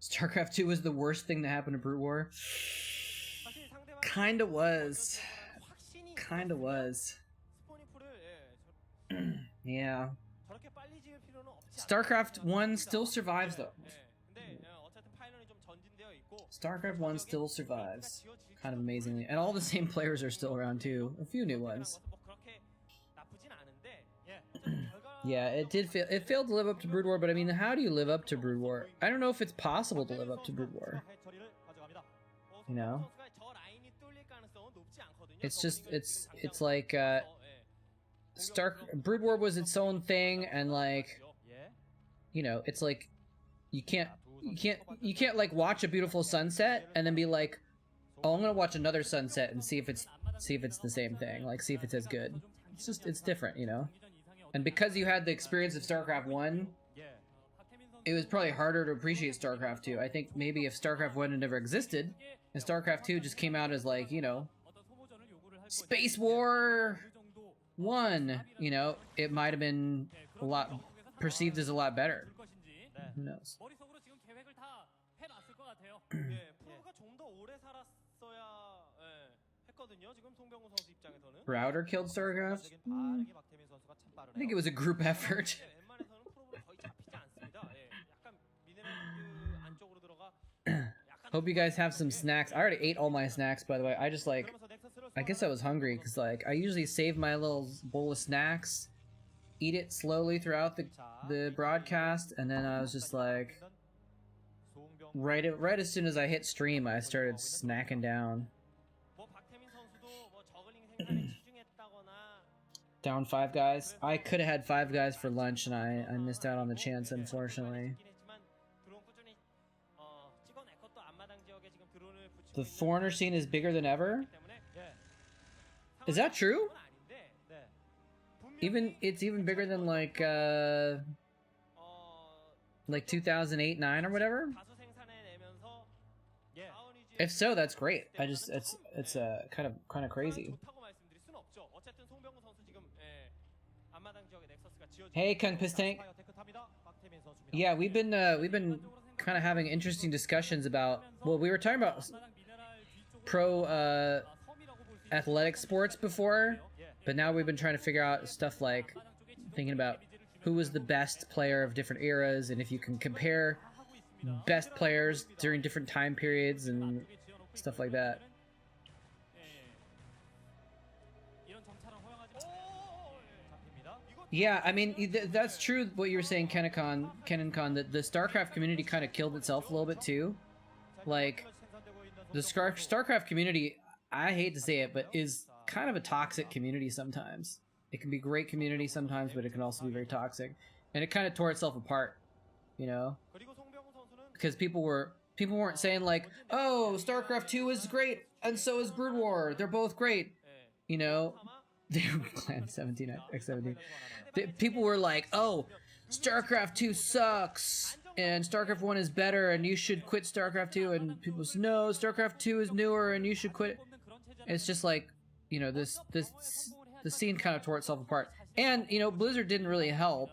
StarCraft 2 was the worst thing that happened to Brood War. Kinda was. Kinda was. Yeah. StarCraft 1 still survives though. StarCraft 1 still survives. Kind of amazingly. And all the same players are still around too. A few new ones. Yeah, it did fail. It failed to live up to Brood War, but I mean, how do you live up to Brood War? I don't know if it's possible to live up to Brood War. You know? It's just, it's like, Brood War was its own thing, and like, you know, it's like, you can't like watch a beautiful sunset and then be like, oh, I'm gonna watch another sunset and see if it's the same thing, like see if it's as good. It's just, it's different, you know? And because you had the experience of StarCraft 1, it was probably harder to appreciate StarCraft 2. I think maybe if StarCraft 1 had never existed, and StarCraft 2 just came out as like, you know, Space War 1, you know, it might have been a lot, perceived as a lot better. Who knows? Router killed StarCraft? I think it was a group effort. Hope you guys have some snacks. I already ate all my snacks, by the way. I just like, I guess I was hungry because like I usually save my little bowl of snacks, eat it slowly throughout the broadcast, and then I was just like, right as soon as I hit stream, I started snacking down. Down Five Guys. I could have had Five Guys for lunch, and I missed out on the chance, unfortunately. The foreigner scene is bigger than ever? Is that true? It's even bigger than like 2008-9 or whatever? If so, that's great. It's kind of crazy. Hey, Kung Piss Tank. Yeah, we've been kind of having interesting discussions about, well, we were talking about pro athletic sports before, but now we've been trying to figure out stuff like thinking about who was the best player of different eras, and if you can compare best players during different time periods and stuff like that. Yeah, I mean, that's true what you were saying, Kenancon, that the StarCraft community kind of killed itself a little bit too. Like, the StarCraft community, I hate to say it, but is kind of a toxic community sometimes. It can be a great community sometimes, but it can also be very toxic. And it kind of tore itself apart, you know? Because people weren't saying like, oh, StarCraft 2 is great, and so is Brood War. They're both great, you know? Clan 17, X17. People were like, oh, StarCraft 2 sucks, and StarCraft 1 is better, and you should quit StarCraft 2, and people said, no, StarCraft 2 is newer, and you should quit. It's just like, you know, the scene kind of tore itself apart. And, you know, Blizzard didn't really help,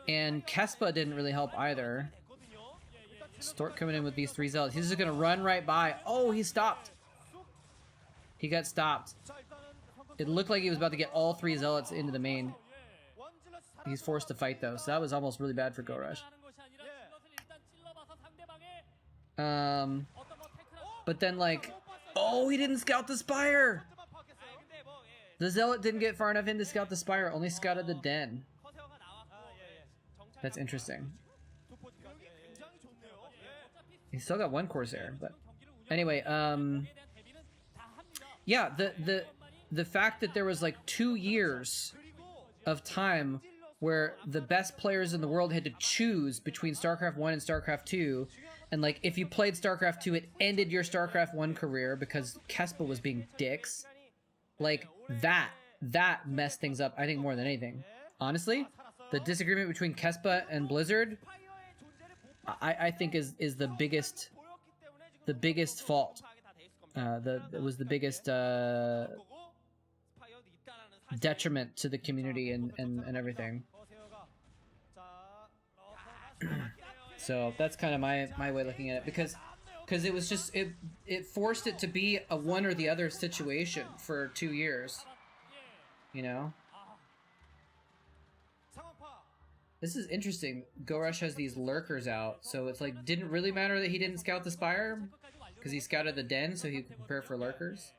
and Kespa didn't really help either. Stork coming in with these 3 zealots. He's just gonna run right by. Oh, he stopped. He got stopped. It looked like he was about to get all 3 zealots into the main. He's forced to fight though, so that was almost really bad for Go Rush. But then like, oh, he didn't scout the spire. The zealot didn't get far enough in to scout the spire, only scouted the den. That's interesting. He's still got 1 Corsair, but anyway, yeah, the fact that there was like 2 years of time where the best players in the world had to choose between StarCraft 1 and StarCraft 2, and like if you played StarCraft 2, it ended your StarCraft 1 career because Kespa was being dicks. Like that messed things up, I think, more than anything. Honestly, the disagreement between Kespa and Blizzard, I think is the biggest fault. It was the biggest detriment to the community and everything. So that's kind of my way of looking at it, because it was just it forced it to be a one or the other situation for 2 years, you know. This is interesting. Gorush has these lurkers out, so it's like didn't really matter that he didn't scout the spire because he scouted the den, so he could prepare for lurkers.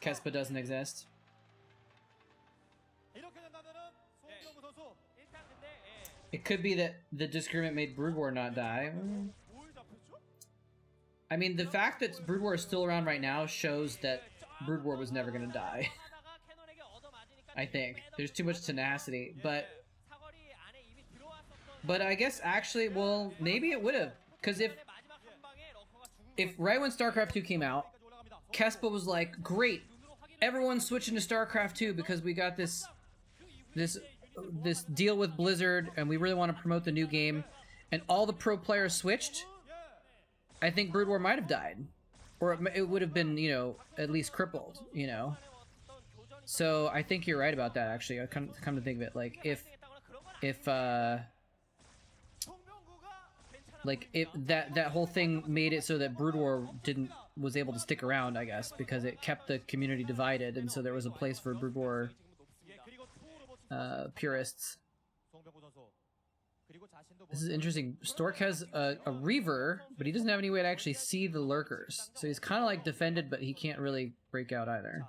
Kespa doesn't exist. It could be that the disagreement made Brood War not die. I mean, the fact that Brood War is still around right now shows that Brood War was never going to die. I think. There's too much tenacity, but I guess actually, well, maybe it would have. Because if right when StarCraft 2 came out, Kespa was like, great, everyone's switching to StarCraft 2 because we got this deal with Blizzard and we really want to promote the new game, and all the pro players switched, I think Brood War might have died. Or it would have been, you know, at least crippled, you know? So I think you're right about that, actually. I come to think of it, like, if that whole thing made it so that Brood War was able to stick around, I guess, because it kept the community divided, and so there was a place for Brood War purists. This is interesting. Stork has a Reaver, but he doesn't have any way to actually see the lurkers. So he's kind of like defended, but he can't really break out either.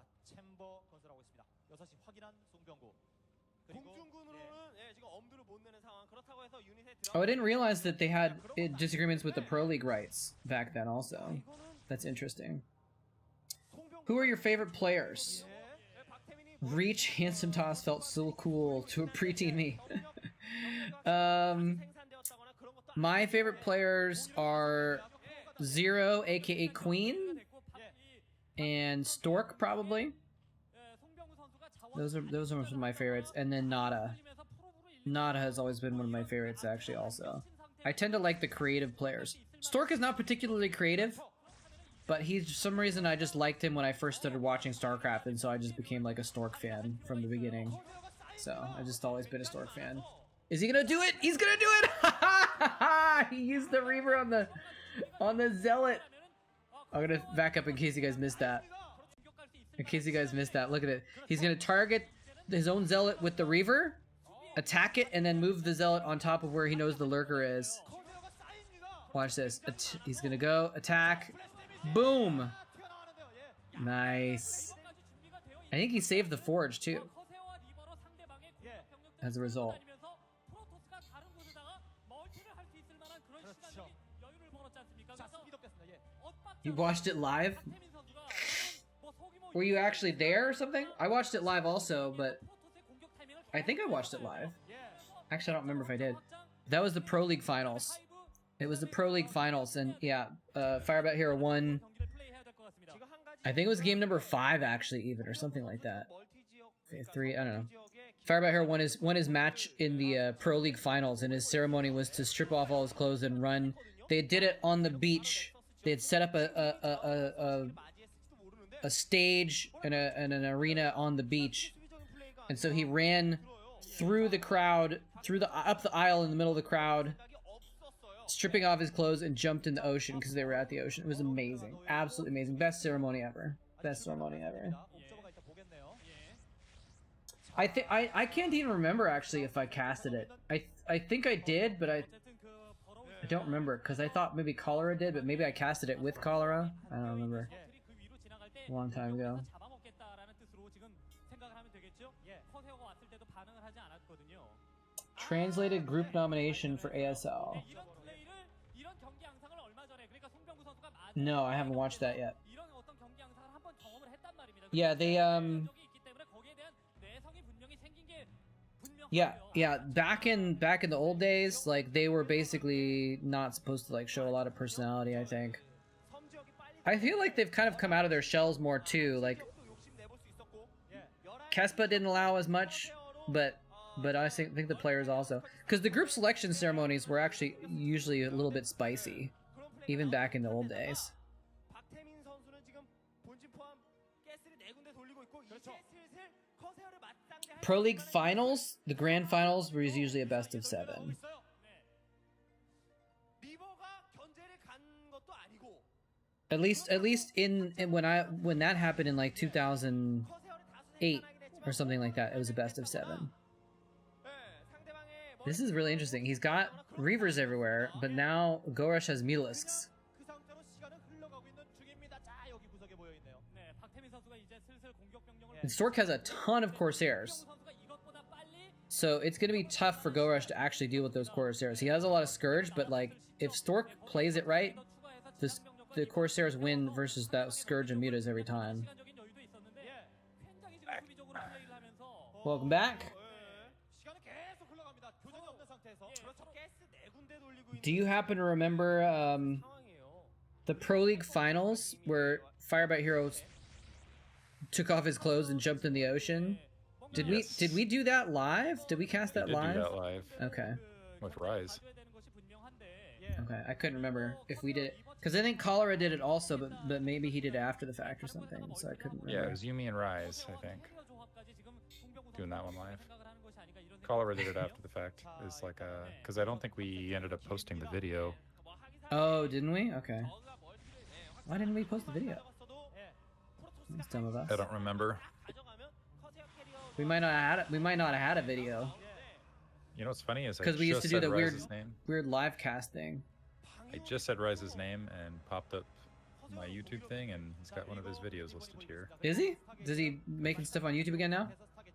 Oh, I didn't realize that they had disagreements with the Pro League rights back then also. That's interesting. Who are your favorite players? Reach Handsome Toss felt so cool to a preteen me. My favorite players are Zero, aka Queen, and Stork, probably. Those are some of my favorites, and then Nada. Nada has always been one of my favorites, actually, also. I tend to like the creative players. Stork is not particularly creative, but he's, for some reason, I just liked him when I first started watching StarCraft, and so I just became like a Stork fan from the beginning. So, I've just always been a Stork fan. Is he gonna do it? He's gonna do it! He used the Reaver on the Zealot. I'm gonna back up in case you guys missed that. In case you guys missed that, look at it. He's gonna target his own Zealot with the Reaver, attack it, and then move the Zealot on top of where he knows the lurker is. Watch this. He's gonna go, attack, boom! Nice. I think he saved the Forge, too. As a result. You watched it live? Were you actually there or something? I watched it live also, but I think I watched it live. Actually, I don't remember if I did. That was the Pro League Finals. It was the Pro League Finals, and yeah, Firebat Hero won. I think it was game number 5, actually, even, or something like that. 3, I don't know. Firebat Hero won his match in the Pro League Finals, and his ceremony was to strip off all his clothes and run. They did it on the beach. They had set up a stage and an arena on the beach, and so he ran through the crowd, up the aisle in the middle of the crowd, stripping off his clothes, and jumped in the ocean because they were at the ocean. It was amazing, absolutely amazing. Best ceremony ever. Best ceremony ever. I can't even remember actually if I casted it. I think I did, but I don't remember because I thought maybe Cholera did, but maybe I casted it with Cholera. I don't remember. A long time ago. Translated group nomination for ASL. No, I haven't watched that yet. Yeah, they yeah, back in the old days, like, they were basically not supposed to like show a lot of personality, I think. I feel like they've kind of come out of their shells more too, like Kespa didn't allow as much, but I think the players also, because the group selection ceremonies were actually usually a little bit spicy, even back in the old days. Pro League finals, the grand finals was usually a best of 7. At least in when that happened in like 2008 or something like that, it was a best of 7. This is really interesting. He's got Reavers everywhere, but now Gorush has Mulisks. And Stork has a ton of Corsairs. So it's going to be tough for Gorush to actually deal with those Corsairs. He has a lot of Scourge, but like if Stork plays it right, the Corsairs win versus that Scourge and Mutas every time. Welcome back. Do you happen to remember the Pro League finals where Firebite Hero took off his clothes and jumped in the ocean? Did we do that live? Did we cast that live? We did do that live. Okay. With Rise. Okay, I couldn't remember if we did it because I think Cholera did it also, but maybe he did it after the fact or something, so I couldn't remember. Yeah, it was Yumi and Rise, I think, doing that one live. Cholera did it after the fact. It's like because I don't think we ended up posting the video. Oh, didn't we? Okay. Why didn't we post the video? That's dumb of us. I don't remember. We might not have had a video. You know what's funny is because we used to do the weird live cast thing. I just said Rise's name and popped up my YouTube thing, and he's got one of his videos listed here. Is he? Is he making stuff on YouTube again now?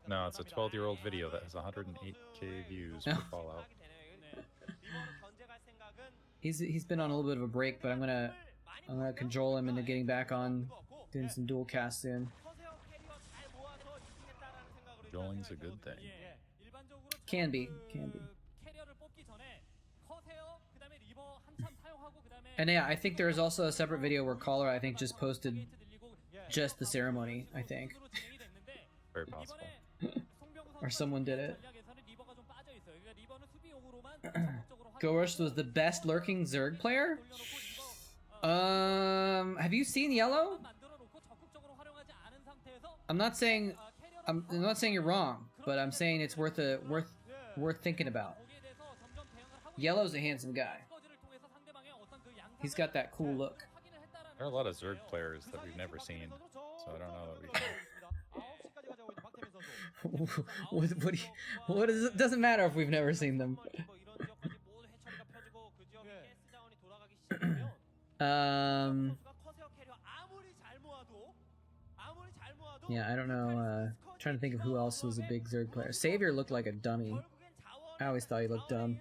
No, it's a 12-year-old video that has 108k views for Fallout. He's been on a little bit of a break, but I'm gonna cajole him into getting back on doing some dual cast soon. Cajoling's a good thing. Can be. And yeah, I think there is also a separate video where Caller I think just posted just the ceremony, I think. Very possible. Or someone did it. Gorush was the best lurking Zerg player? Have you seen Yellow? I'm not saying you're wrong, but I'm saying it's worth thinking about. Yellow's a handsome guy. He's got that cool look. There are a lot of Zerg players that we've never seen, so I don't know that we can. What is it? Doesn't matter if we've never seen them. Yeah, I don't know. Trying to think of who else was a big Zerg player. Savior looked like a dummy. I always thought he looked dumb.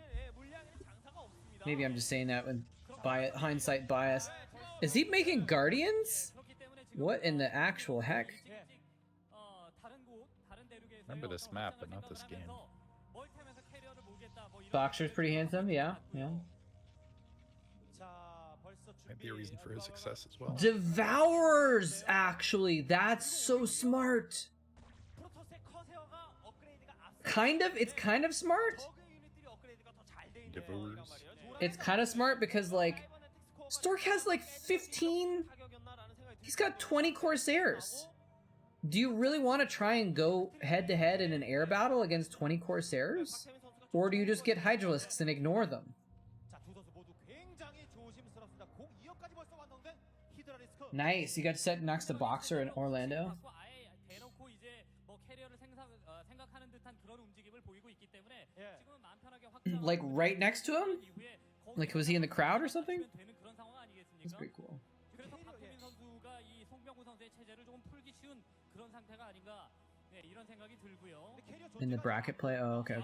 Maybe I'm just saying that with hindsight bias. Is he making Guardians? What in the actual heck? Remember this map, but not this game. Boxer's pretty handsome, yeah. Might be a reason for his success as well. Devourers, actually. That's so smart. It's kind of smart. Devourers. It's kind of smart because, like, Stork has, like, 15... He's got 20 Corsairs. Do you really want to try and go head-to-head in an air battle against 20 Corsairs? Or do you just get Hydralisks and ignore them? Nice, you got to set next to Boxer in Orlando. Like right next to him? Like was he in the crowd or something? That's pretty cool. In the bracket play? Oh, okay.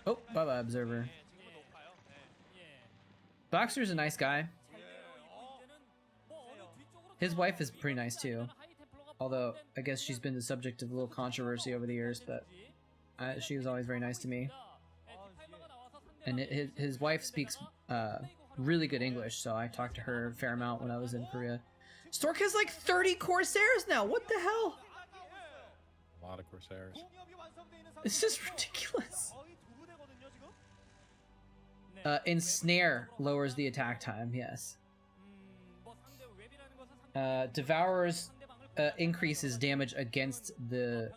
Oh, bye-bye, Observer. Boxer's a nice guy. His wife is pretty nice too. Although, I guess she's been the subject of a little controversy over the years, but she was always very nice to me. And his wife speaks really good English, so I talked to her a fair amount when I was in Korea. Stork has like 30 Corsairs now! What the hell? A lot of Corsairs. It's just ridiculous. Ensnare lowers the attack time, yes. Devourers increases damage against the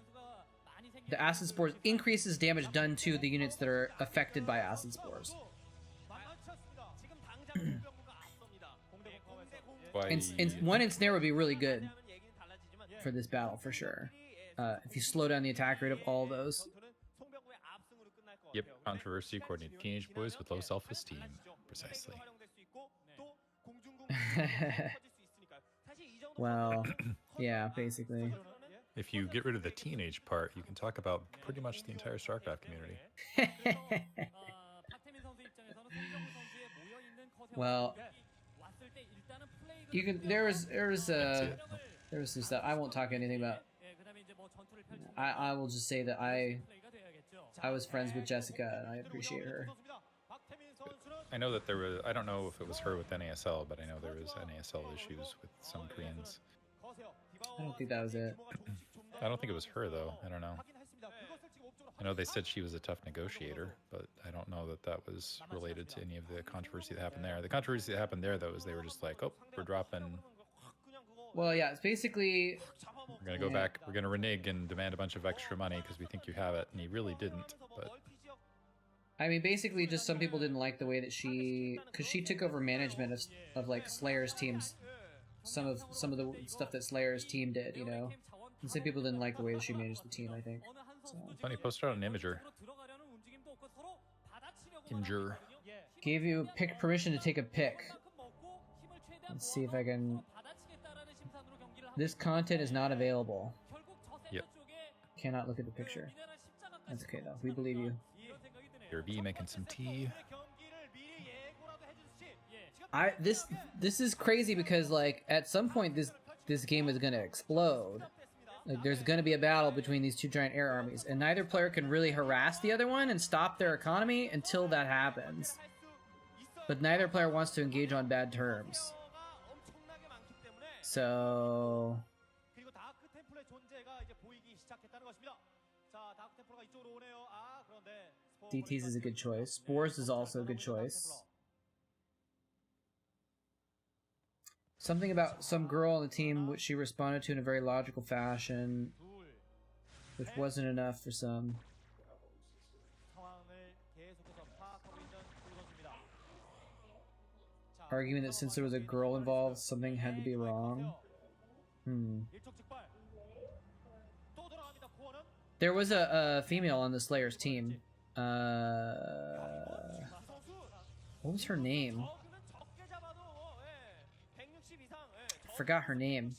acid spores, increases damage done to the units that are affected by acid spores. One ensnare would be really good for this battle for sure. If you slow down the attack rate of all those. Yep, controversy according to teenage boys with low self-esteem. Precisely. Well, yeah, basically. If you get rid of the teenage part, you can talk about pretty much the entire StarCraft community. Well, you can. There was some stuff. I won't talk anything about. I will just say that I was friends with Jessica and I appreciate her. I know that there was, I don't know if it was her with NASL, but I know there was NASL issues with some Koreans. I don't think that was it. I don't think it was her though. I don't know. I know they said she was a tough negotiator, but I don't know that that was related to any of the controversy that happened there. The controversy that happened there though is they were just like, oh, we're dropping. Well, yeah, it's basically... We're going to go back, we're going to renege and demand a bunch of extra money because we think you have it, and he really didn't, but... I mean, basically just some people didn't like the way that she... Because she took over management of like, Slayer's teams. Some of the stuff that Slayer's team did, you know? And some people didn't like the way that she managed the team, I think. So. Funny, posted on Imager. Imager. Gave you permission to take a pic. Let's see if I can... This content is not available. Yep. Cannot look at the picture. That's okay though. We believe you. Your B making some tea. This is crazy because like at some point this game is gonna explode. Like there's gonna be a battle between these two giant air armies, and neither player can really harass the other one and stop their economy until that happens. But neither player wants to engage on bad terms. So DTs is a good choice. Spores is also a good choice. Something about some girl on the team which she responded to in a very logical fashion, which wasn't enough for some. Arguing that since there was a girl involved, something had to be wrong. There was a female on the Slayer's team. What was her name? Forgot her name.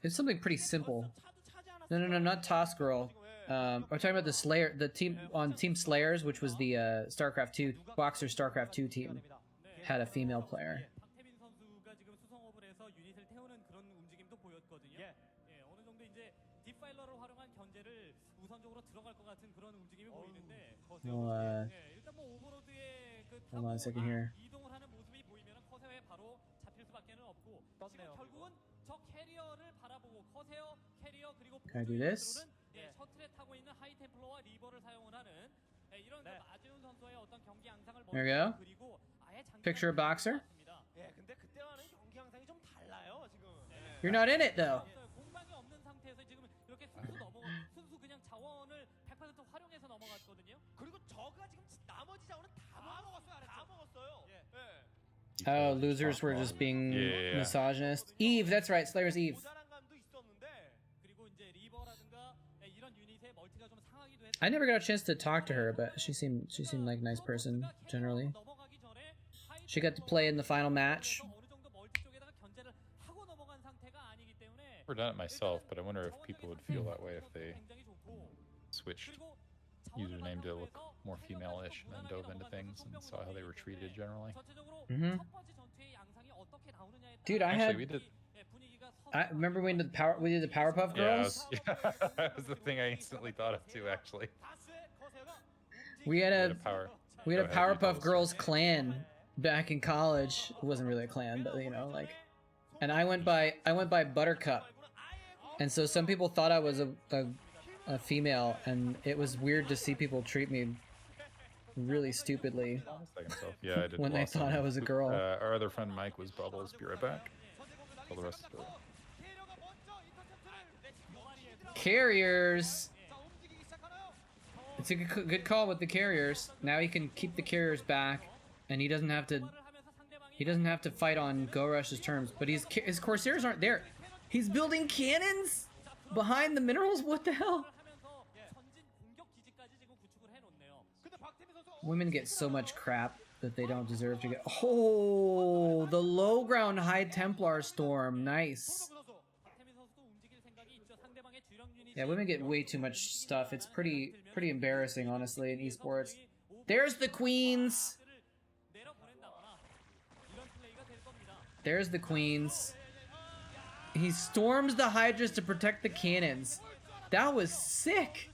It's something pretty simple. No, not Toss Girl. I'm talking about the team on Team Slayers, which was the StarCraft 2 Boxer StarCraft 2 team, had a female player. Well, hold on a second here. Can I do this? There we go. Picture of Boxer. You're not in it though. Oh, losers were just being misogynist. Eve, that's right, Slayer's Eve. I never got a chance to talk to her, but she seemed like a nice person generally. She got to play in the final match. I've done it myself, but I wonder if people would feel that way if they switched username to look more female-ish and then dove into things and saw how they were treated generally. Dude, I remember we did the Powerpuff Girls. Yeah, that was the thing I instantly thought of too. Actually, we had a Powerpuff Girls clan back in college. It wasn't really a clan, but you know, like, and I went by Buttercup, and so some people thought I was a female, and it was weird to see people treat me really stupidly yeah, I did when they thought I was a girl. Our other friend Mike was Bubbles. Be right back. Kill the rest of it. Carriers. It's a good call with the carriers. Now he can keep the carriers back, and he doesn't have to. He doesn't have to fight on Go Rush's terms. But his Corsairs aren't there. He's building cannons behind the minerals. What the hell? Women get so much crap that they don't deserve to get. Oh, the low ground High Templar Storm. Nice. Yeah, women get way too much stuff. It's pretty embarrassing, honestly, in esports. There's the queens. There's the queens. He storms the Hydras to protect the cannons. That was sick.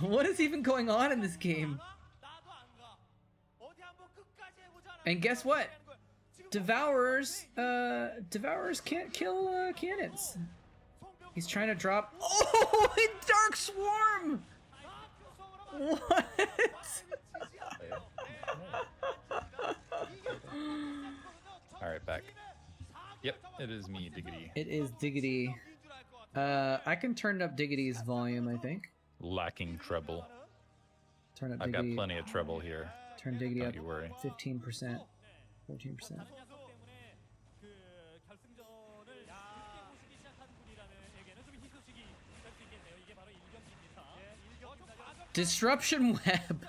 What is even going on in this game? And guess what? Devourers can't kill cannons. He's trying to drop. Oh, Dark Swarm! What? All right, back. Yep, it is me, Diggity. It is Diggity. I can turn up Diggity's volume, I think. Lacking treble. Turn up I've Diggity. got plenty of treble here. Turn Diggity Don't up you worry. 15%, 14%. Disruption Web.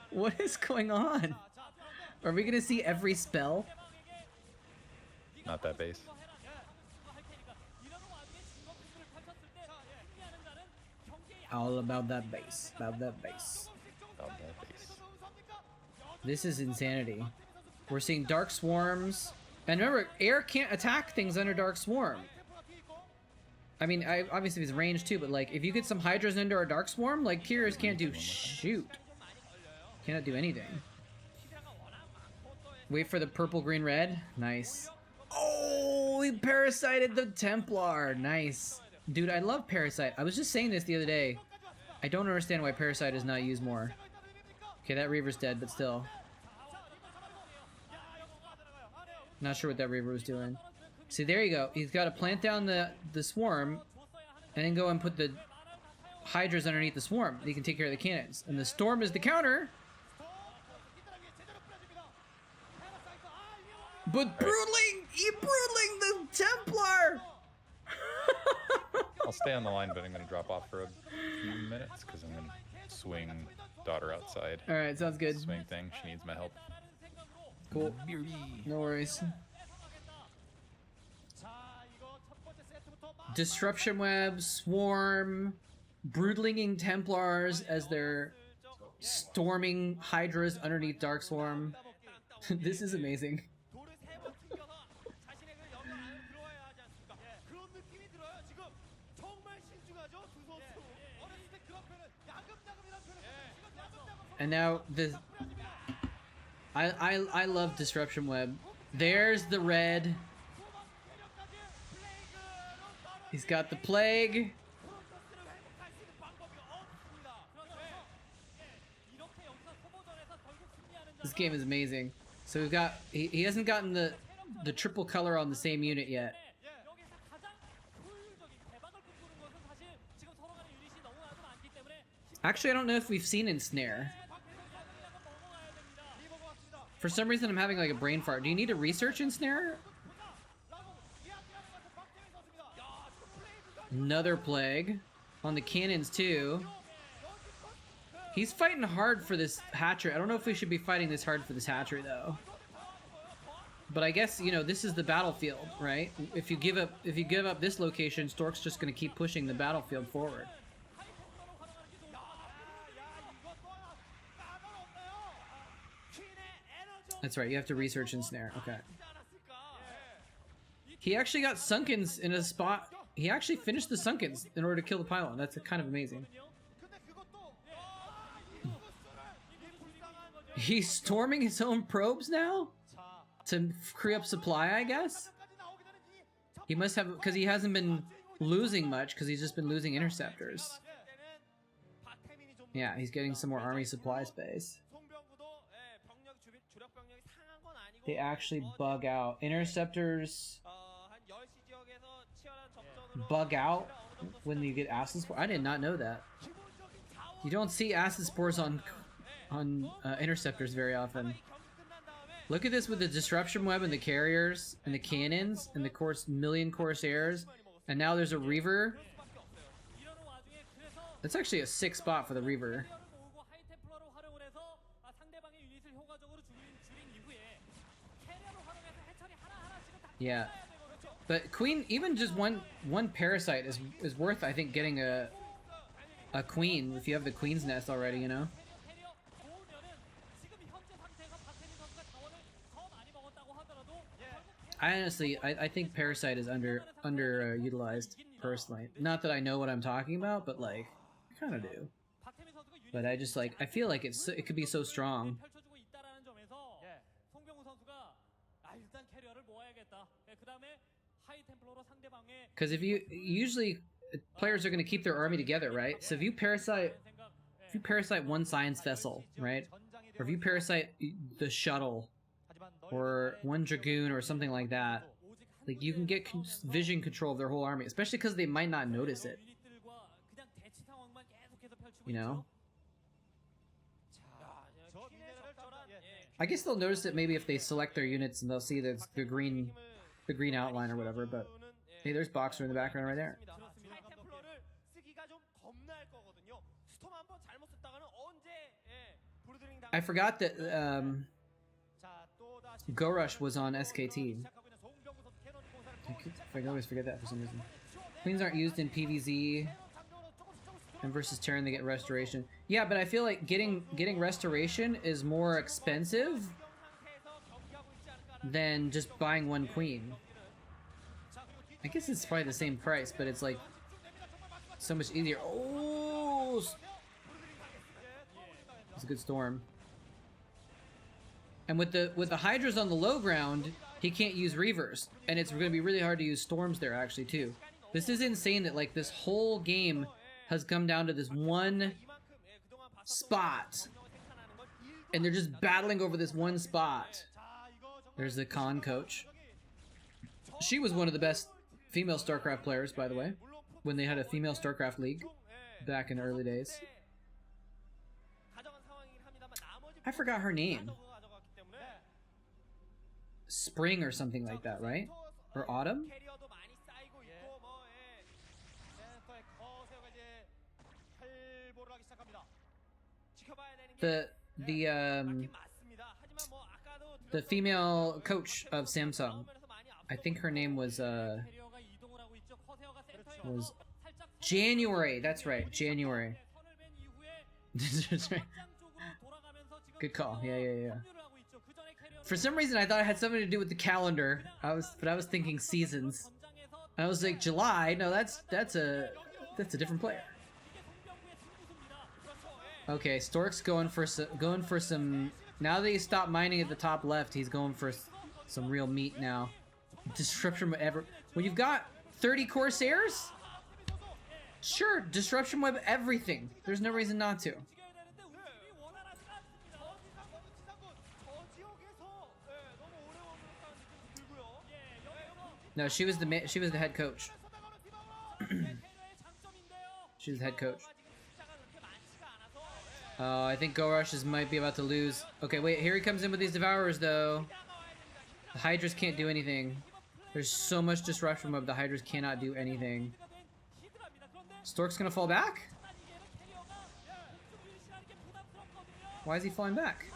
What is going on? Are we gonna see every spell? Not that base. All about that base. About that base. About that base. This is insanity. We're seeing Dark Swarms. And remember, air can't attack things under Dark Swarm. I mean, obviously it's range too, but like, if you get some Hydras into our Dark Swarm, like, Kyrus can't do shoot. Cannot do anything. Wait for the purple, green, red. Nice. Oh, he parasited the Templar. Nice. Dude, I love Parasite. I was just saying this the other day. I don't understand why Parasite is not used more. Okay, that Reaver's dead, but still. Not sure what that Reaver was doing. See, there you go. He's got to plant down the swarm, and then go and put the Hydras underneath the swarm. He can take care of the cannons. And the storm is the counter. But Broodling! He Broodling the Templar! I'll stay on the line, but I'm going to drop off for a few minutes because I'm going to swing daughter outside. Alright, sounds good. Swing thing. She needs my help. Cool. No worries. Disruption Web, Swarm, Broodlinging Templars as they're storming Hydras underneath Dark Swarm. This is amazing. And now the I love Disruption Web. There's the red. He's got the plague. This game is amazing. So we've got he hasn't gotten the triple color on the same unit yet. Actually, I don't know if we've seen Ensnare. For some reason, I'm having like a brain fart. Do you need to research Ensnare? Another plague on the cannons too. He's fighting hard for this hatchery. I don't know if we should be fighting this hard for this hatchery though. But I guess, you know, this is the battlefield, right? If you give up this location, Stork's just going to keep pushing the battlefield forward. That's right, you have to research Ensnare. Okay. He actually got Sunkens in a spot. He actually finished the Sunkens in order to kill the pylon. That's kind of amazing. He's storming his own probes now? To free up supply, I guess? He must have, because he hasn't been losing much, because he's just been losing interceptors. Yeah, he's getting some more army supply space. They actually bug out. Interceptors bug out when you get acid spores. I did not know that. You don't see acid spores on interceptors very often. Look at this with the disruption web and the carriers and the cannons and the million Corsairs, and now there's a Reaver. That's actually a sick spot for the Reaver. Yeah, but Queen, even just one Parasite is worth, I think, getting a Queen if you have the Queen's Nest already, you know. I think Parasite is underutilized personally. Not that I know what I'm talking about, but like I kind of do. But I just like I feel like it could be so strong. Because if you usually players are going to keep their army together, right? So if you parasite one science vessel, right, or if you parasite the shuttle, or one dragoon or something like that, like you can get vision control of their whole army, especially because they might not notice it. You know. I guess they'll notice it maybe if they select their units and they'll see the green outline or whatever. But hey, there's Boxer in the background right there. I forgot that Gorush was on SK2. I always forget that for some reason. Queens aren't used in PvZ, and versus Terran they get restoration. Yeah, but I feel like getting restoration is more expensive than just buying one queen. I guess it's probably the same price, but it's like so much easier. Oh, it's a good storm. And with the Hydras on the low ground, he can't use Reavers, and it's going to be really hard to use Storms there actually too. This is insane that like this whole game has come down to this one spot, and they're just battling over this one spot. There's the con coach. She was one of the best female StarCraft players, by the way, when they had a female StarCraft league back in the early days. I forgot her name. Spring or something like that, right? Or autumn? The female coach of Samsung. I think her name was January. That's right, January. Good call. Yeah. For some reason, I thought it had something to do with the calendar. I was thinking seasons. And I was like, July? No, that's a different player. Okay, Stork's going for some. Now that he stopped mining at the top left, he's going for some real meat now. Disruption web. When you've got 30 Corsairs, sure, disruption web everything. There's no reason not to. No, she was the head coach. She was the head coach. Oh, I think Gorush might be about to lose. Okay, wait, here he comes in with these Devourers, though. The Hydras can't do anything. There's so much disruption web, the Hydras cannot do anything. Stork's gonna fall back? Why is he falling back?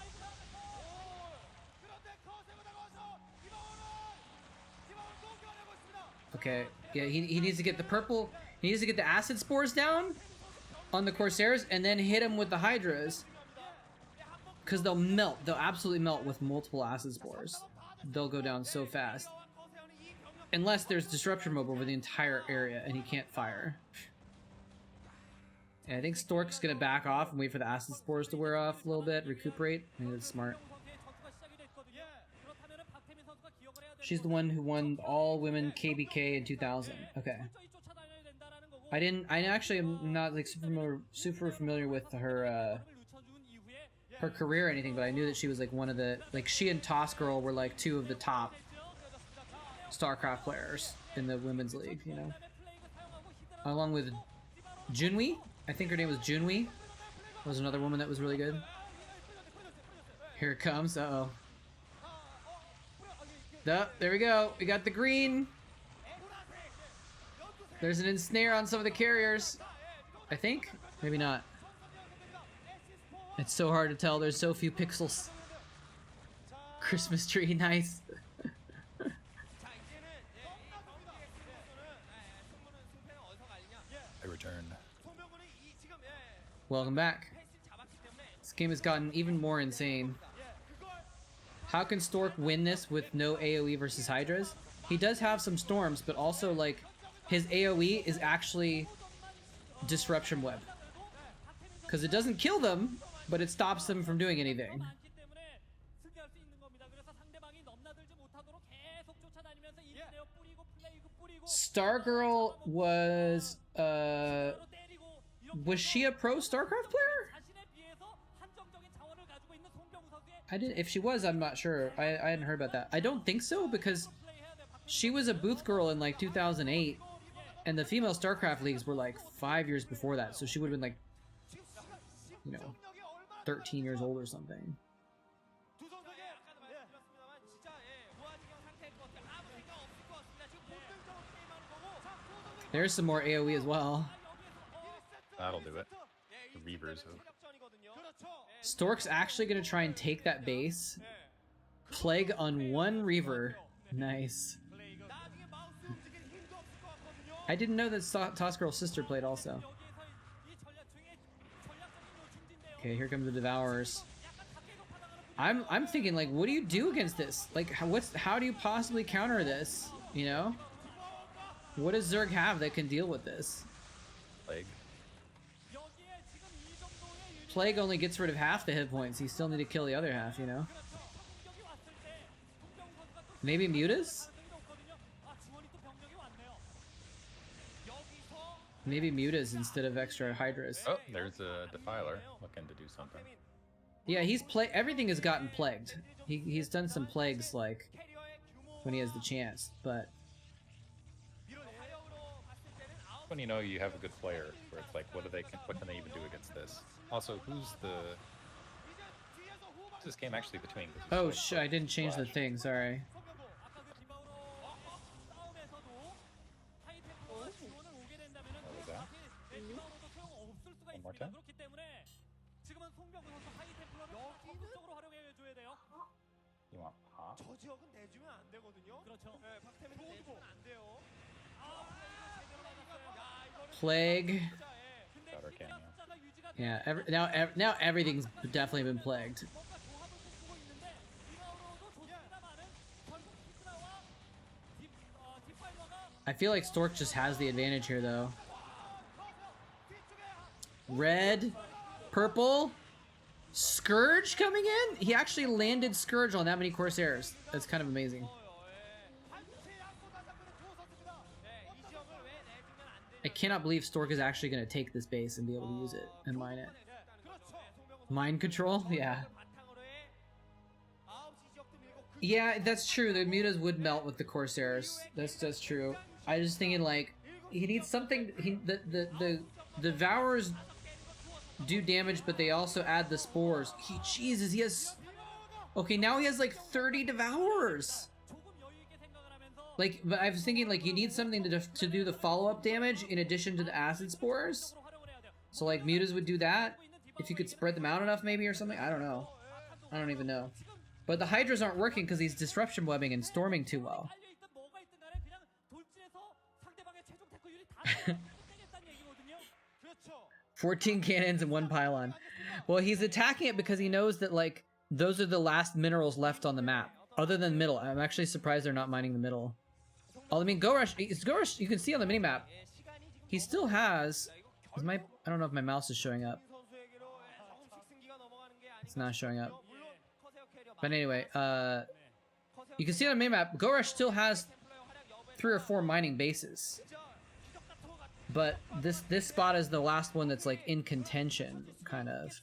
Okay, yeah, he needs to get the purple, he needs to get the acid spores down on the Corsairs and then hit him with the Hydras. Because they'll melt, they'll absolutely melt with multiple acid spores. They'll go down so fast. Unless there's disruption mob over the entire area and he can't fire. Yeah, I think Stork's gonna back off and wait for the acid spores to wear off a little bit, recuperate. I think that's smart. She's the one who won all women KBK in 2000. Okay. I actually am not like super familiar with her her career or anything, but I knew that she was like one of the, like she and Toss Girl were like two of the top StarCraft players in the women's league, you know, along with Junwi. I think her name was Junwi. Was another woman that was really good. Here it comes. Uh-oh. There we go. We got the green. There's an ensnare on some of the carriers. I think. Maybe not. It's so hard to tell. There's so few pixels. Christmas tree. Nice. I returned. Welcome back. This game has gotten even more insane. How can Stork win this with no AoE versus Hydras? He does have some storms, but also like his AoE is actually disruption web. Because it doesn't kill them, but it stops them from doing anything. Stargirl was she a pro StarCraft player? I didn't. If she was, I'm not sure. I hadn't heard about that. I don't think so, because she was a booth girl in like 2008, and the female StarCraft leagues were like 5 years before that, so she would have been like, you know, 13 years old or something. There's some more AoE as well. That'll do it. The Reavers. Stork's actually going to try and take that base. Plague on one Reaver. Nice. I didn't know that Toss Girl's sister played also. Okay, here come the Devourers. I'm thinking, like, what do you do against this? Like, how do you possibly counter this? You know? What does Zerg have that can deal with this? Plague. Plague only gets rid of half the hit points. You still need to kill the other half, you know? Maybe Mutas? Maybe Mutas instead of extra Hydras. Oh, there's a Defiler looking to do something. Yeah, everything has gotten plagued. He's done some plagues, like, when he has the chance, but... When you know you have a good player, where it's like, what can they even do against this? Also, who's this game actually between? Oh shit, I didn't change the thing, sorry. What was that? One more time? You want pop? Plague. Better can you? Yeah, now everything's definitely been plagued. I feel like Stork just has the advantage here, though. Red, purple, Scourge coming in? He actually landed Scourge on that many Corsairs. That's kind of amazing. I cannot believe Stork is actually going to take this base and be able to use it and mine it. Mind control? Yeah. Yeah, that's true. The mutas would melt with the Corsairs. That's true. I was just thinking, like, he needs something. The Devourers do damage, but they also add the spores. Jesus, he has... Okay, now he has like 30 Devourers. Like, but I was thinking, like, you need something to do the follow-up damage in addition to the acid spores. So, like, mutas would do that. If you could spread them out enough, maybe, or something. I don't know. I don't even know. But the Hydras aren't working because he's disruption webbing and storming too well. 14 cannons and 1 pylon. Well, he's attacking it because he knows that, like, those are the last minerals left on the map. Other than middle. I'm actually surprised they're not mining the middle. Oh, I mean, Go Rush, you can see on the minimap, he still has... I don't know if my mouse is showing up. It's not showing up. But anyway, you can see on the minimap, Go Rush still has 3 or 4 mining bases. But this spot is the last one that's, like, in contention, kind of.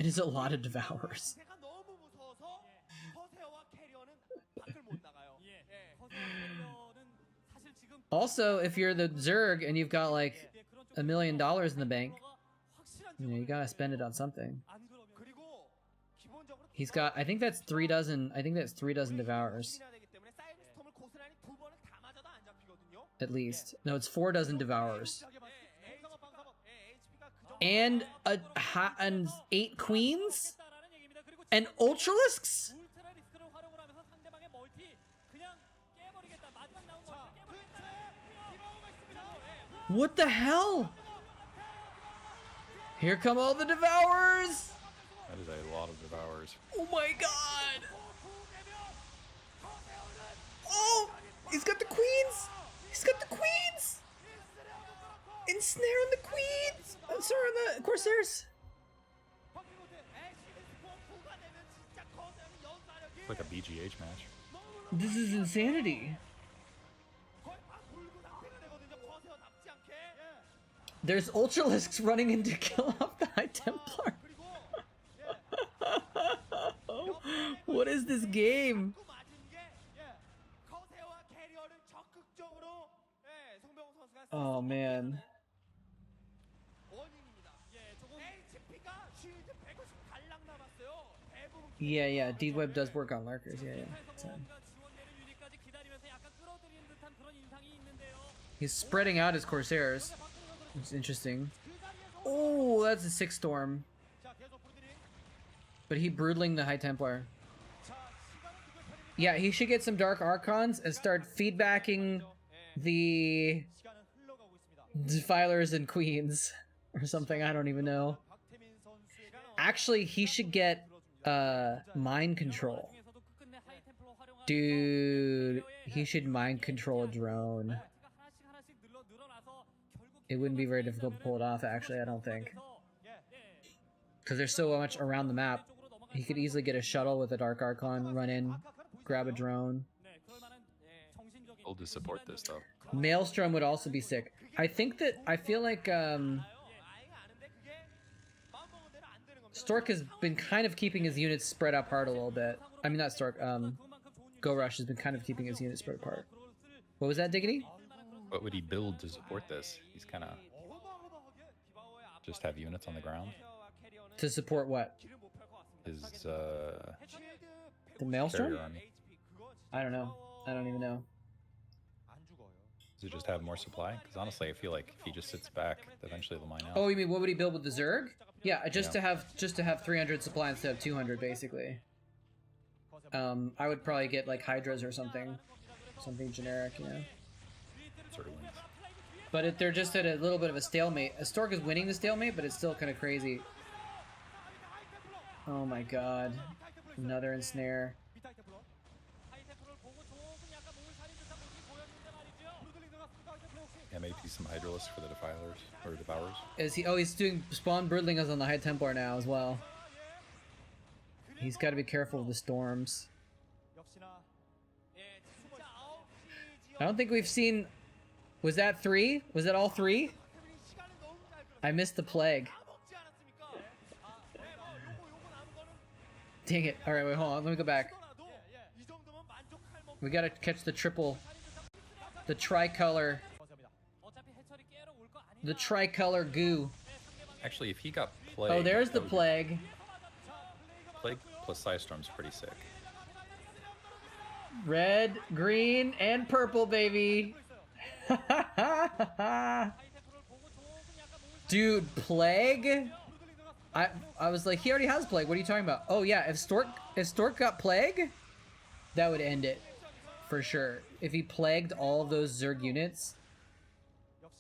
It is a lot of devours. Also, if you're the Zerg and you've got like $1 million in the bank, you know, you gotta spend it on something. He's got, I think that's 3 dozen, I think that's 3 dozen devours. At least. No, it's 4 dozen devours. And and 8 queens? And ultralisks? What the hell? Here come all the devours! That is a lot of devours. Oh my god! Oh! He's got the queens! He's got the queens! Ensnare on the queens! I'm sorry, on the Corsairs! It's like a BGH match. This is insanity. There's Ultralisks running in to kill off the High Templar. What is this game? Oh man. Yeah, D-Web does work on lurkers, yeah. So. He's spreading out his Corsairs. It's interesting. Oh, that's a 6 storm. But he broodling the High Templar. Yeah, he should get some Dark Archons and start feedbacking the Defilers and Queens or something, I don't even know. Actually, he should get mind control. Dude, he should mind control a drone. It wouldn't be very difficult to pull it off, actually, I don't think. Because there's so much around the map. He could easily get a shuttle with a Dark Archon, run in, grab a drone. We'll just support this, though. Maelstrom would also be sick. I feel like Stork has been kind of keeping his units spread apart a little bit. I mean, not Stork, Go Rush has been kind of keeping his units spread apart. What was that, Diggity? What would he build to support this? He's kind of just have units on the ground. To support what? His the Maelstrom? I don't know. I don't even know. Does it just have more supply? Because honestly, I feel like if he just sits back, eventually they'll mine out. Oh, you mean what would he build with the Zerg? Yeah, just to have 300 supply instead of 200, basically. I would probably get like Hydras or something generic, you know. Sort of wins. But they're just at a little bit of a stalemate. A Stork is winning the stalemate, but it's still kind of crazy. Oh my god. Another ensnare. Yeah, maybe some Hydralisks for the Defilers, or Devourers. Is he? Oh, he's doing spawn broodling us on the High Templar now as well. He's got to be careful of the storms. I don't think we've seen... Was that 3? Was that all 3? I missed the plague. Dang it. Alright, wait, hold on. Let me go back. We gotta catch the triple... The tricolor... The tricolor goo. Actually, if he got Plague... Oh, there's the plague. Plague plus Psystorm's pretty sick. Red, green, and purple, baby. Dude, plague? I was like, he already has plague. What are you talking about? Oh yeah, if Stork got plague, that would end it for sure. If he plagued all of those Zerg units,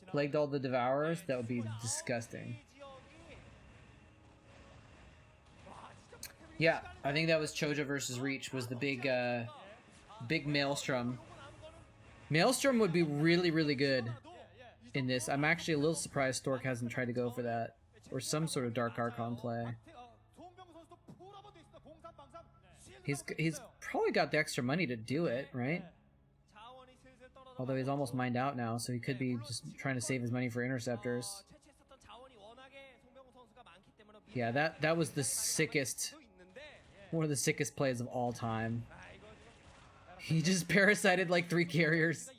plagued all the Devourers, that would be disgusting. Yeah, I think that was Choja versus Reach was the big big Maelstrom. Maelstrom would be really, really good in this. I'm actually a little surprised Stork hasn't tried to go for that. Or some sort of Dark Archon play. He's probably got the extra money to do it, right? Although he's almost mined out now, so he could be just trying to save his money for interceptors. Yeah, that was the sickest, one of the sickest plays of all time. He just parasited like 3 carriers.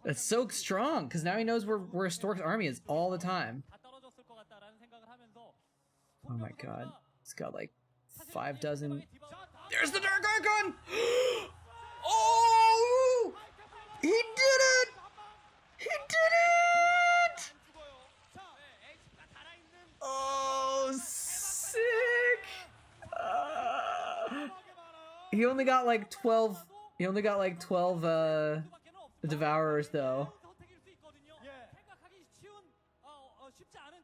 That's so strong, because now he knows where Stork's army is all the time. Oh my god. He's got like 5 dozen. There's the Dark Archon! Oh! He did it! He did it! Oh, sick! He only got like 12. He only got like 12 devourers though.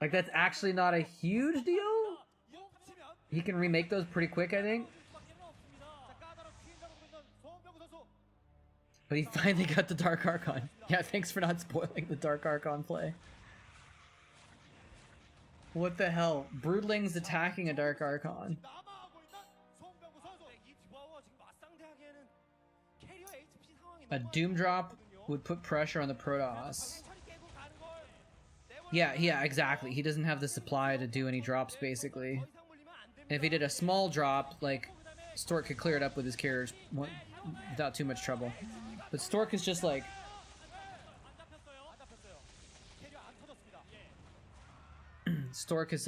Like that's actually not a huge deal. He can remake those pretty quick, I think. But he finally got the Dark Archon. Yeah, thanks for not spoiling the Dark Archon play. What the hell? Broodling's attacking a Dark Archon. A Doom Drop would put pressure on the Protoss. Yeah, exactly. He doesn't have the supply to do any drops, basically. And if he did a small drop, like, Stork could clear it up with his carriers without too much trouble. But Stork is just like... Stork is,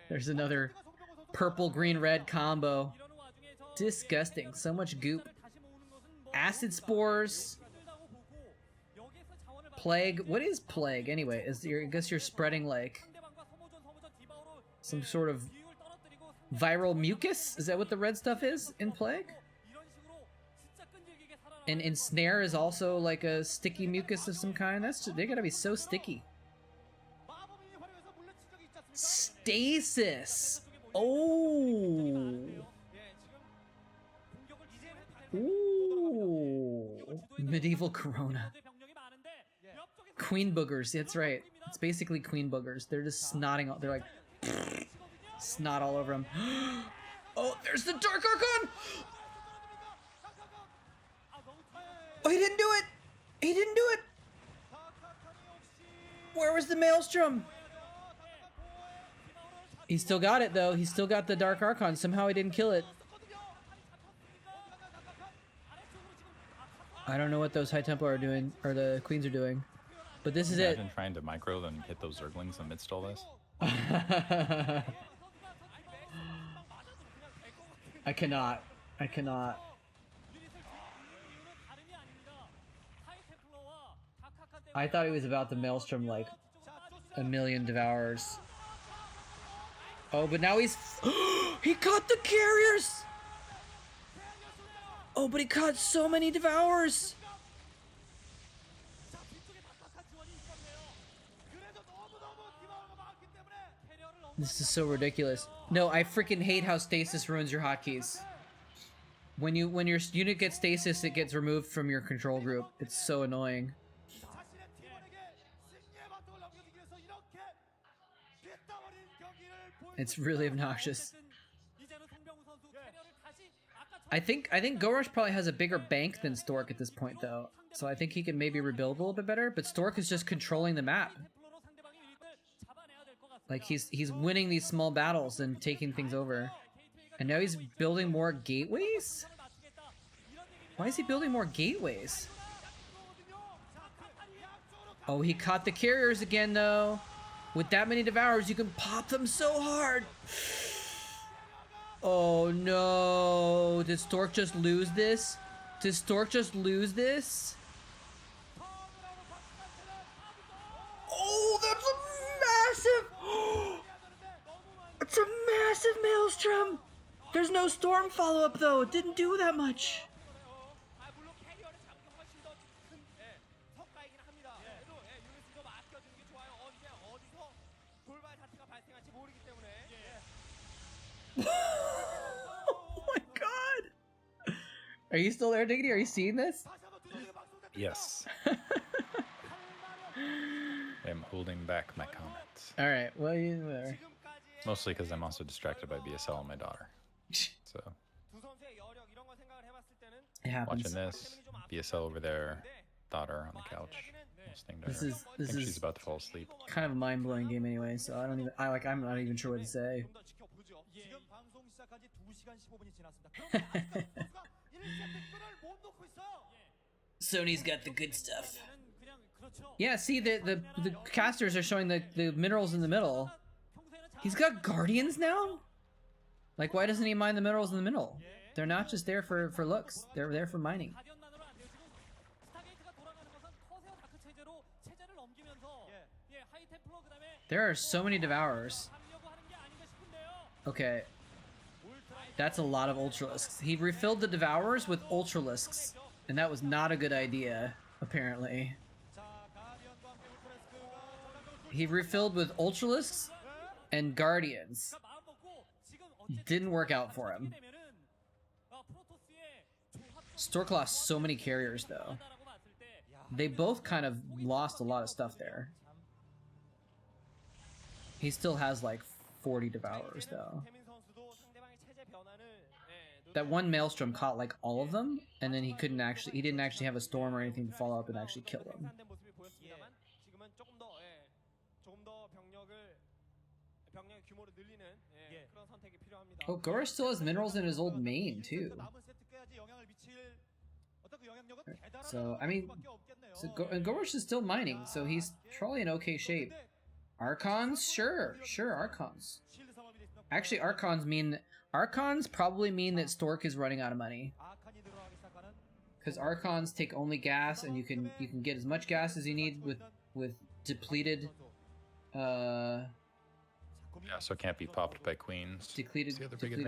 There's another purple-green-red combo. Disgusting. So much goop. Acid spores. Plague. What is plague anyway? I guess you're spreading like some sort of viral mucus? Is that what the red stuff is in plague? And ensnare is also like a sticky mucus of some kind. They gotta be so sticky. Stasis. Oh. Ooh. Medieval Corona. Queen boogers. That's right. It's basically queen boogers. They're just snotting. They're like snot all over them. Oh, there's the Dark Archon. Oh, he didn't do it. He didn't do it. Where was the Maelstrom? He still got it though. He still got the Dark Archon. Somehow he didn't kill it. I don't know what those High Templar are doing, or the Queens are doing, but this is it. Imagine trying to micro and hit those Zerglings amidst all this. I cannot. I cannot. I thought he was about to Maelstrom like a million devourers. Oh, but now he's... He caught the carriers! Oh, but he caught so many devourers! This is so ridiculous. No, I freaking hate how stasis ruins your hotkeys. When your unit gets stasis, it gets removed from your control group. It's so annoying. It's really obnoxious. I think Gorosh probably has a bigger bank than Stork at this point, though. So I think he can maybe rebuild a little bit better. But Stork is just controlling the map. Like he's winning these small battles and taking things over. And now he's building more gateways? Why is he building more gateways? Oh, he caught the carriers again, though. With that many devourers, you can pop them so hard. Oh no! Did Stork just lose this? Did Stork just lose this? Oh, that's a massive! It's a massive maelstrom! There's no storm follow-up though. It didn't do that much. Oh my god! Are you still there, Diggity? Are you seeing this? Yes. I'm holding back my comments. All right. Well, you there. Mostly because I'm also distracted by BSL and my daughter. So. It happens. Watching this, BSL over there, daughter on the couch. listening to This her. is I think she's about to fall asleep. kind of a mind-blowing game anyway, so I'm not even sure what to say. Sony's got the good stuff. Yeah, see, the casters are showing the minerals in the middle. He's got guardians now? Like, why doesn't he mine the minerals in the middle? They're not just there for looks. They're there for mining. There are so many devourers. Okay. That's a lot of ultralisks. He refilled the devourers with ultralisks, and that was not a good idea, apparently. He refilled with ultralisks and guardians. Didn't work out for him. Stork lost so many carriers, though. They both kind of lost a lot of stuff there. He still has like 40 devourers, though. That one Maelstrom caught like all of them, and then he didn't actually have a storm or anything to follow up and actually kill them. Oh, Gora still has minerals in his old main, too. So, I mean, Gorish is still mining, so he's probably in okay shape. Archons? Sure, Archons. Actually, Archons probably mean that Stork is running out of money. Because Archons take only gas, and you can get as much gas as you need with depleted Yeah, so it can't be popped by queens. depleted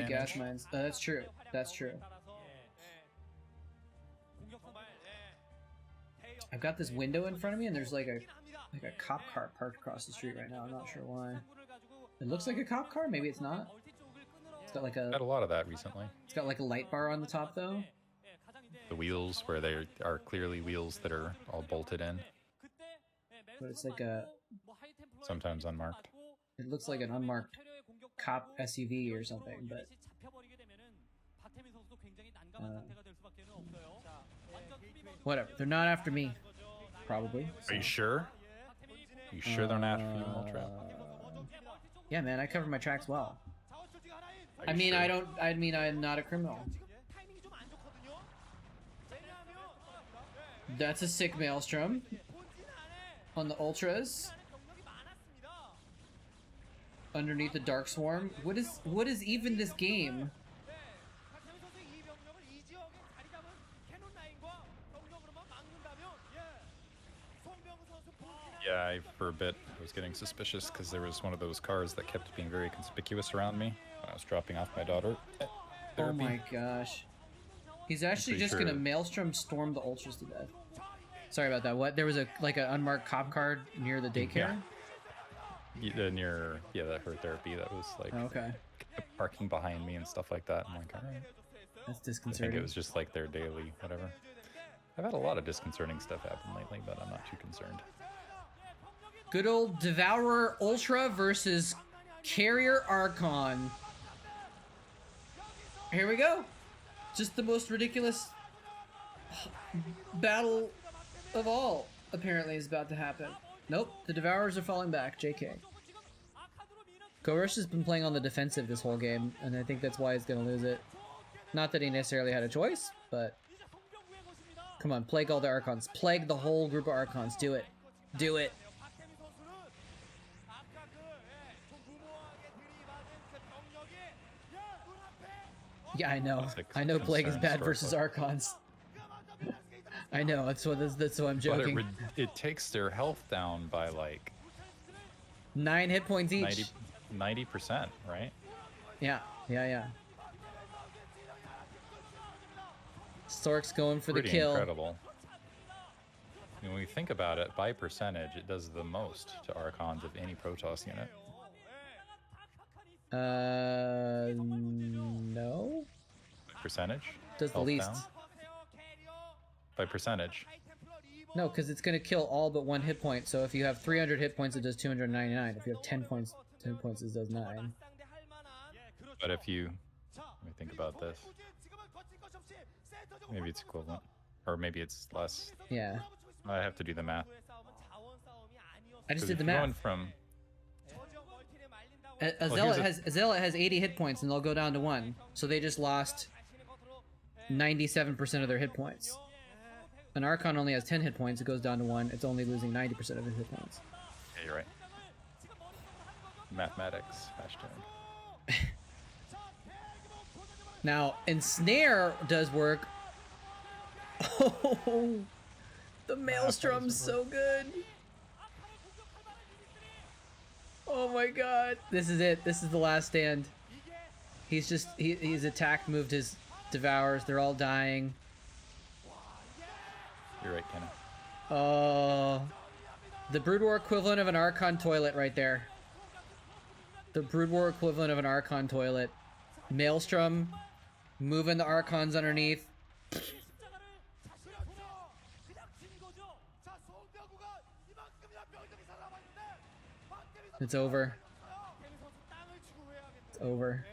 gas mines. That's true. That's true. I've got this window in front of me, and there's like a cop car parked across the street right now. I'm not sure why. It looks like a cop car. Maybe it's not. It's got like a. Had a lot of that recently. It's got like a light bar on the top, though. The wheels, where they are clearly wheels that are all bolted in. But it's like a. Sometimes unmarked. It looks like an unmarked cop SUV or something, but. Whatever. They're not after me. Probably. So. Are you sure? You sure they're not after you, Ultra? Yeah, man. I cover my tracks well. I mean, sure? I'm not a criminal. That's a sick Maelstrom on the Ultras. Underneath the Dark Swarm. What is even this game? Yeah, for a bit I was getting suspicious because there was one of those cars that kept being very conspicuous around me when I was dropping off my daughter. Oh my gosh. He's actually just gonna Maelstrom storm the Ultras to death. Sorry about that. What? There was an unmarked cop car near the daycare? Yeah, near that her therapy that was like okay. Parking behind me and stuff like that. I'm like, all right. That's disconcerting. I think it was just like their daily whatever. I've had a lot of disconcerting stuff happen lately, but I'm not too concerned. Good old Devourer Ultra versus Carrier Archon. Here we go. Just the most ridiculous battle of all, apparently, is about to happen. Nope, the Devourers are falling back. JK. Gorish has been playing on the defensive this whole game, and I think that's why he's going to lose it. Not that he necessarily had a choice, but... Come on, plague all the Archons. Plague the whole group of Archons. Do it. Do it. Yeah, I know. I know Plague is bad versus Archons. I know, that's what I'm joking. But it takes their health down by like 9 hit points each. 90%, right? Yeah. Stork's going for the kill. Incredible. I mean, when we think about it, by percentage, it does the most to Archons of any Protoss unit. No. Percentage? Does the least. Down? By percentage. No, because it's going to kill all but 1 hit point. So if you have 300 hit points, it does 299. If you have 10 points, it does 9. But if you... Let me think about this. Maybe it's equivalent. Or maybe it's less. Yeah. I have to do the math. I just 'Cause did if the you're math. going from A Well, zealot has 80 hit points and they'll go down to 1. So they just lost 97% of their hit points. An Archon only has 10 hit points, it goes down to 1. It's only losing 90% of its hit points. Yeah, you're right. Mathematics hashtag. Now, Ensnare does work. Oh, the Maelstrom's so good. Oh my god. This is it. This is the last stand. He's just, he's attacked, moved his devours. They're all dying. You're right, Kenna. Oh. The Brood War equivalent of an Archon toilet right there. The Brood War equivalent of an Archon toilet. Maelstrom, moving the Archons underneath. It's over. It's over.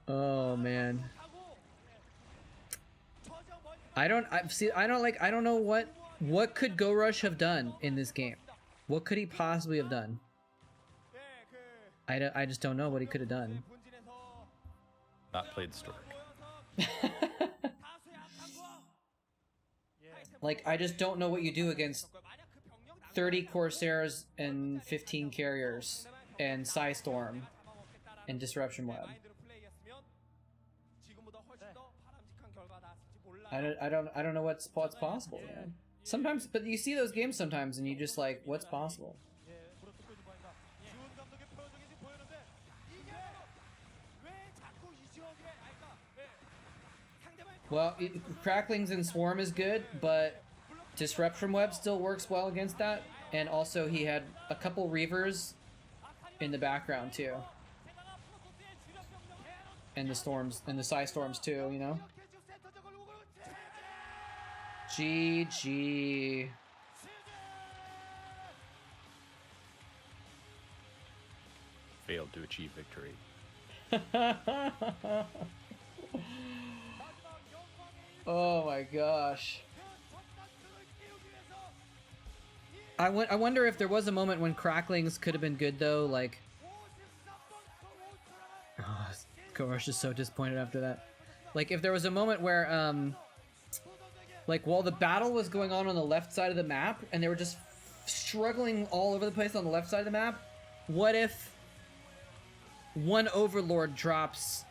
Oh man. I don't know what could Go Rush have done in this game. What could he possibly have done? I just don't know what he could have done. Not played Stork. Like, I just don't know what you do against 30 Corsairs and 15 Carriers and Psystorm and Disruption Web. I don't know what's possible, man. Sometimes, but you see those games sometimes and you just like, what's possible? Well, Cracklings and Swarm is good, but Disruption Web still works well against that. And also he had a couple Reavers in the background too. And the Storms, and the Psystorms too, you know? GG. Failed to achieve victory. Oh my gosh. I wonder if there was a moment when Cracklings could have been good though, like... Oh, Gorush is so disappointed after that. Like, if there was a moment where, like, while the battle was going on the left side of the map, and they were just struggling all over the place on the left side of the map, what if one Overlord drops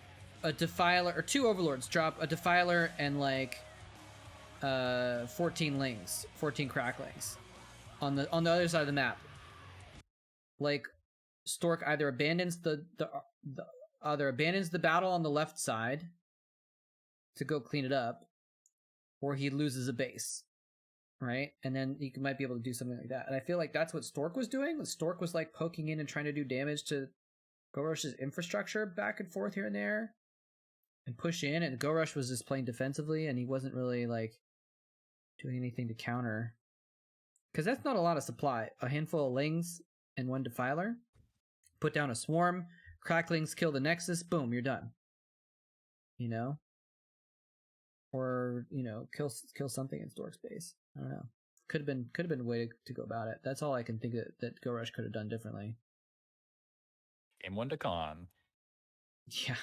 a Defiler, or two Overlords drop a Defiler and, like, 14 Lings, 14 Cracklings on the other side of the map? Like, Stork either abandons the battle on the left side to go clean it up, or he loses a base, right? And then you might be able to do something like that. And I feel like that's what Stork was doing. Stork was like poking in and trying to do damage to Gorush's infrastructure back and forth here and there, and push in. And Gorush was just playing defensively, and he wasn't really like doing anything to counter, because that's not a lot of supply. A handful of Lings and one Defiler. Put down a Swarm. Cracklings kill the Nexus. Boom, you're done. You know. Or, you know, kill something in Stork's base. I don't know. Could have been a way to go about it. That's all I can think of that Go Rush could have done differently. Game 1 to con. Yeah.